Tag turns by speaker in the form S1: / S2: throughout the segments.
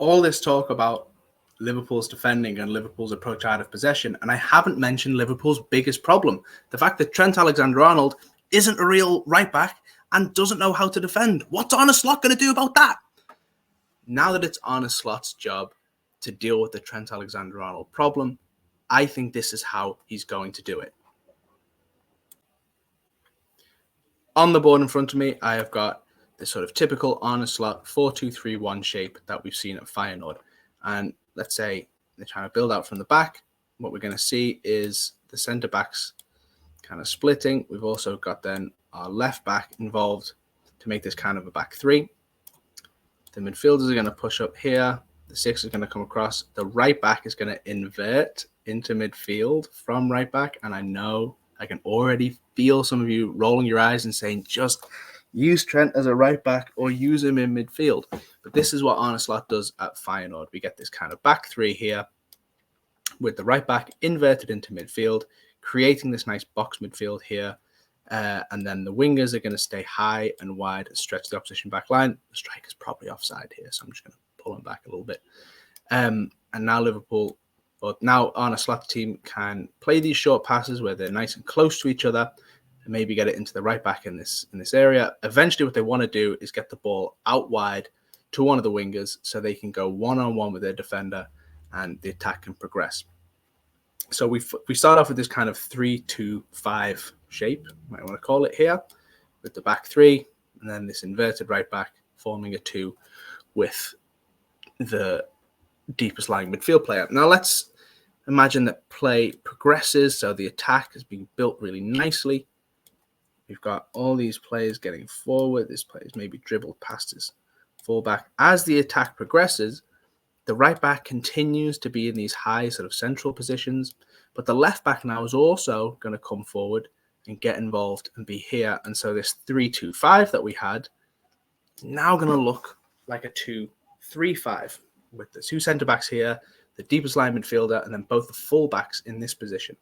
S1: all this talk about Liverpool's defending and Liverpool's approach out of possession, and I haven't mentioned Liverpool's biggest problem, the fact that Trent Alexander-Arnold isn't a real right-back and doesn't know how to defend. What's Arne Slot going to do about that? Now that it's Arne Slot's job to deal with the Trent Alexander-Arnold problem, I think this is how he's going to do it. On the board in front of me, I have got the sort of typical Arne Slot 4-2-3-1 shape that we've seen at Feyenoord. And let's say they're trying to build out from the back. What we're going to see is the centre backs kind of splitting. We've also got then our left back involved to make this kind of a back three. The midfielders are going to push up here. The six is going to come across. The right back is going to invert into midfield from right back. And I know I can already feel some of you rolling your eyes and saying, just use Trent as a right back or use him in midfield. But this is what Arne Slot does at Feyenoord. We get this kind of back three here with the right back inverted into midfield, creating this nice box midfield here. And then the wingers are going to stay high and wide and stretch the opposition back line. The striker's probably offside here, so I'm just going to pull him back a little bit. And now Arne Slot's team can play these short passes where they're nice and close to each other and maybe get it into the right back in this area. Eventually, what they want to do is get the ball out wide to one of the wingers so they can go one-on-one with their defender and the attack can progress. So we start off with this kind of 3-2-5 shape, might want to call it here, with the back three, and then this inverted right back forming a two with the deepest lying midfield player. Now let's imagine that play progresses, so the attack is being built really nicely. We've got all these players getting forward. This player is maybe dribbled past his fullback. As the attack progresses, the right back continues to be in these high sort of central positions, but the left back now is also going to come forward and get involved and be here. And so this 3-2-5 that we had is now going to look like a 2-3-5 with the two centre backs here, the deepest line midfielder, and then both the full backs in this position.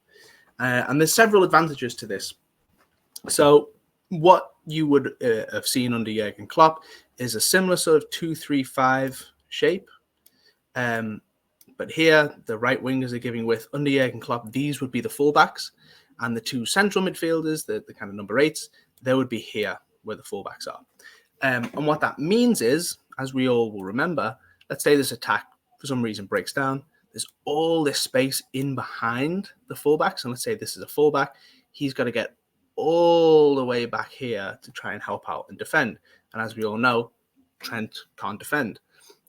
S1: And there's several advantages to this. So what you would have seen under Jurgen Klopp is a similar sort of 2-3-5 shape. But here, the right wingers are giving width. Under Jurgen Klopp, these would be the fullbacks. And the two central midfielders, the kind of number 8s, they would be here where the fullbacks are. And what that means is, as we all will remember, let's say this attack for some reason breaks down. There's all this space in behind the fullbacks. And let's say this is a fullback. He's got to get all the way back here to try and help out and defend. And as we all know, Trent can't defend.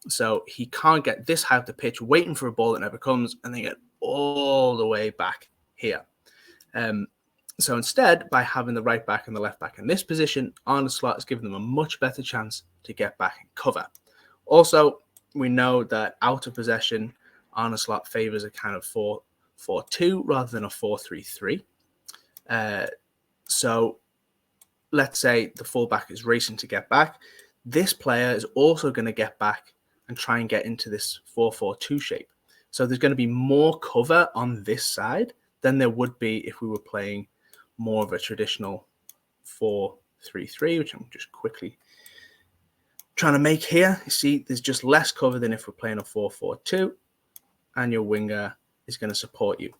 S1: So he can't get this high up the pitch, waiting for a ball that never comes, and then get all the way back here. So instead, by having the right back and the left back in this position, Arne Slot has given them a much better chance to get back and cover. Also, we know that out of possession, Arne Slot favours a kind of 4-4-2 rather than a 4-3-3. So let's say the fullback is racing to get back. This player is also going to get back and try and get into this 4-4-2 shape. So there's going to be more cover on this side than there would be if we were playing more of a traditional 4-3-3, which I'm just quickly trying to make here. You see, there's just less cover than if we're playing a 4-4-2, and your winger is going to support you.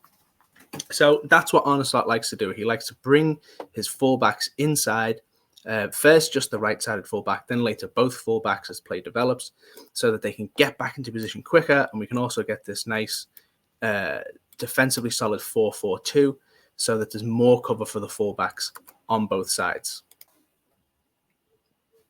S1: So that's what Arne Slot likes to do. He likes to bring his fullbacks inside. First, just the right-sided fullback, then later both fullbacks as play develops, so that they can get back into position quicker, and we can also get this nice defensively solid 4-4-2, so that there's more cover for the fullbacks on both sides.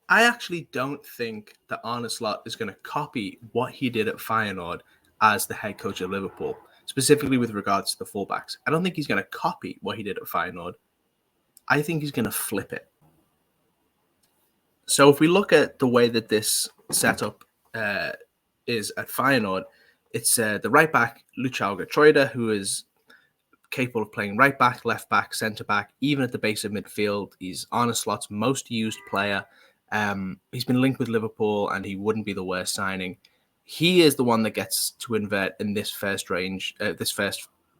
S1: I actually don't think that Arne Slot is going to copy what he did at Feyenoord as the head coach of Liverpool, specifically with regards to the fullbacks. I don't think he's going to copy what he did at Feyenoord. I think he's going to flip it. So if we look at the way that this setup is at Feyenoord, it's the right back, Luciano Getroida, who is capable of playing right back, left back, centre back, even at the base of midfield. He's Arne Slot's most used player. He's been linked with Liverpool, and he wouldn't be the worst signing. He is the one that gets to invert in this first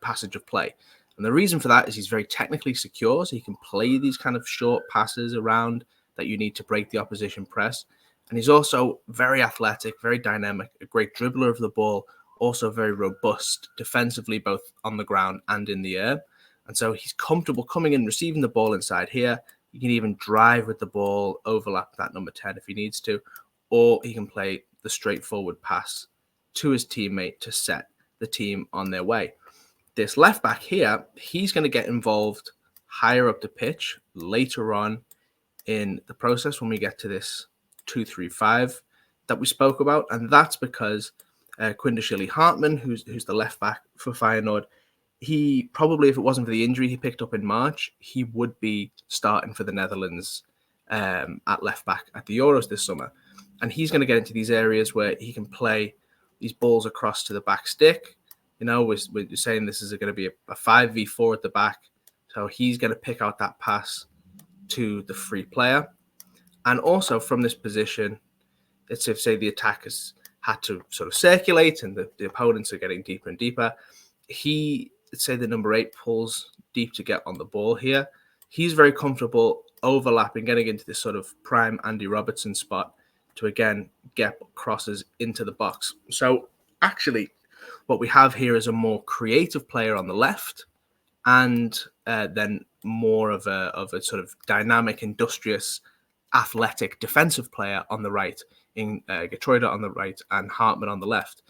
S1: passage of play. And the reason for that is he's very technically secure, so he can play these kind of short passes around that you need to break the opposition press. And he's also very athletic, very dynamic, a great dribbler of the ball, also very robust defensively, both on the ground and in the air. And so he's comfortable coming in, receiving the ball inside here. He can even drive with the ball, overlap that number 10 if he needs to, or he can play the straightforward pass to his teammate to set the team on their way. This left back here, he's going to get involved higher up the pitch later on in the process when we get to this 2-3-5 that we spoke about. And that's because Quindashilly Hartman, who's the left back for Feyenoord, he probably, if it wasn't for the injury he picked up in March, he would be starting for the Netherlands at left back at the Euros this summer. And he's going to get into these areas where he can play these balls across to the back stick. You know, we're saying this is going to be a 5v4 at the back. So he's going to pick out that pass to the free player. And also from this position, it's if, say, the attackers had to sort of circulate and the opponents are getting deeper and deeper. Let's say the number 8 pulls deep to get on the ball here. He's very comfortable overlapping, getting into this sort of prime Andy Robertson spot to, again, get crosses into the box. So actually, what we have here is a more creative player on the left and then more of a sort of dynamic, industrious, athletic defensive player on the right, in Geertruida on the right and Hartman on the left.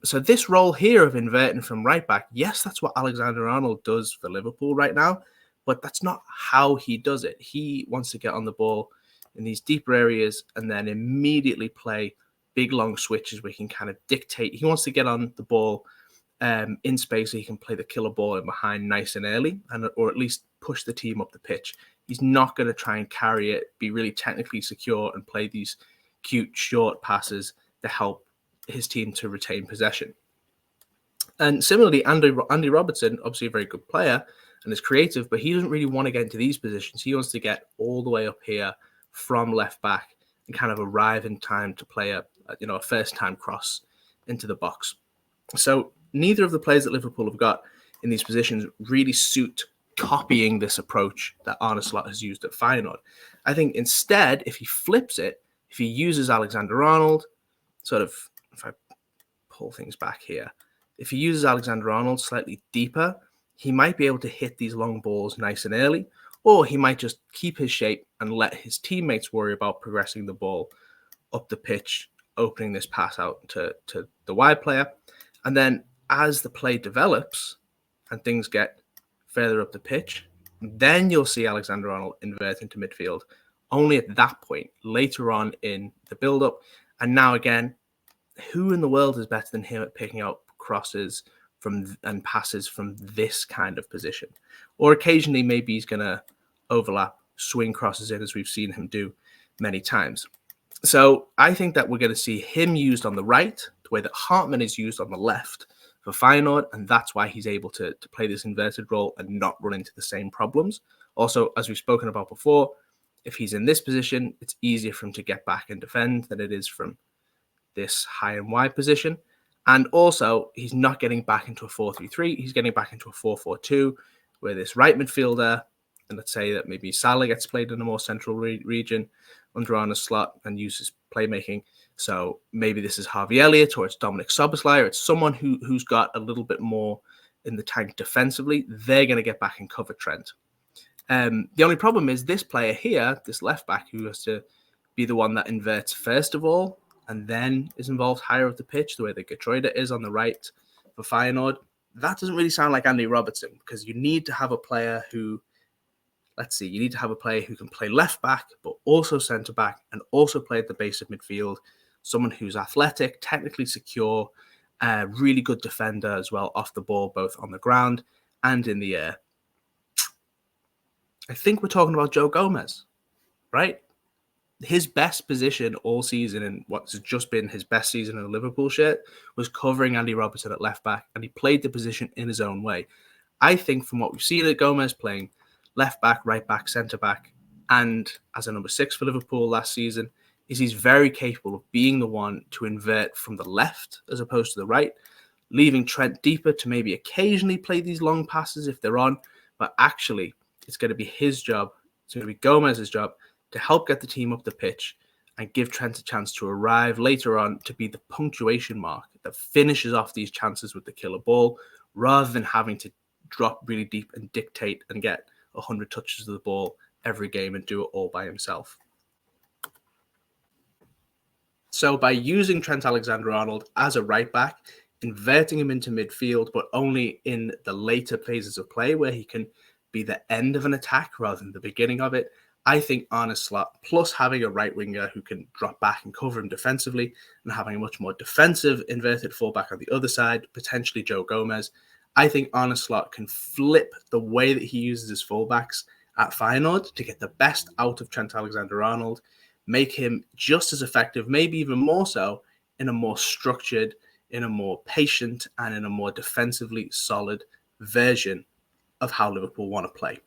S1: So this role here of inverting from right back, yes, that's what Alexander-Arnold does for Liverpool right now, but that's not how he does it. He wants to get on the ball in these deeper areas and then immediately play big, long switches where he can kind of dictate. He wants to get on the ball in space so he can play the killer ball in behind nice and early, or at least push the team up the pitch. He's not going to try and carry it, be really technically secure and play these cute short passes to help his team to retain possession. And similarly, Andy Robertson, obviously a very good player and is creative, but he doesn't really want to get into these positions. He wants to get all the way up here from left back and kind of arrive in time to play a first time cross into the box. So neither of the players that Liverpool have got in these positions really suit copying this approach that Arne Slot has used at Feyenoord. I think instead, if he flips it, if he uses Alexander-Arnold, sort of, if I pull things back here, if he uses Alexander-Arnold slightly deeper, he might be able to hit these long balls nice and early, or he might just keep his shape and let his teammates worry about progressing the ball up the pitch, opening this pass out to the wide player. And then as the play develops and things get further up the pitch, then you'll see Alexander-Arnold invert into midfield only at that point, later on in the build-up. And now again, who in the world is better than him at picking up crosses and passes from this kind of position? Or occasionally maybe he's going to overlap, swing crosses in, as we've seen him do many times. So I think that we're going to see him used on the right, the way that Hartman is used on the left for Feyenoord, and that's why he's able to play this inverted role and not run into the same problems. Also, as we've spoken about before, if he's in this position, it's easier for him to get back and defend than it is from this high and wide position. And also, he's not getting back into a 4-3-3. He's getting back into a 4-4-2, where this right midfielder, and let's say that maybe Salah gets played in a more central region under Arne's slot and uses playmaking. So maybe this is Harvey Elliott or it's Dominic Szoboszlai, or it's someone who's got a little bit more in the tank defensively. They're going to get back and cover Trent. The only problem is this player here, this left back, who has to be the one that inverts first of all and then is involved higher up the pitch, the way that Geertruida is on the right for Feyenoord. That doesn't really sound like Andy Robertson, because you need to have a player who, you need to have a player who can play left back, but also centre back and also play at the base of midfield. Someone who's athletic, technically secure, really good defender as well off the ball, both on the ground and in the air. I think we're talking about Joe Gomez, right? His best position all season, and what's just been his best season in a Liverpool shirt, was covering Andy Robertson at left back, and he played the position in his own way. I think from what we've seen at Gomez playing left back, right back, centre back, and as a number 6 for Liverpool last season, is he's very capable of being the one to invert from the left as opposed to the right, leaving Trent deeper to maybe occasionally play these long passes if they're on, but actually it's going to be his job, it's going to be Gomez's job to help get the team up the pitch and give Trent a chance to arrive later on to be the punctuation mark that finishes off these chances with the killer ball, rather than having to drop really deep and dictate and get 100 touches of the ball every game and do it all by himself. So by using Trent Alexander-Arnold as a right back, inverting him into midfield, but only in the later phases of play where he can be the end of an attack rather than the beginning of it, I think Arne's slot, plus having a right winger who can drop back and cover him defensively, and having a much more defensive inverted fullback on the other side, potentially Joe Gomez, I think Arne's slot can flip the way that he uses his fullbacks at Feyenoord to get the best out of Trent Alexander-Arnold, make him just as effective, maybe even more so, in a more structured, in a more patient, and in a more defensively solid version of how Liverpool want to play.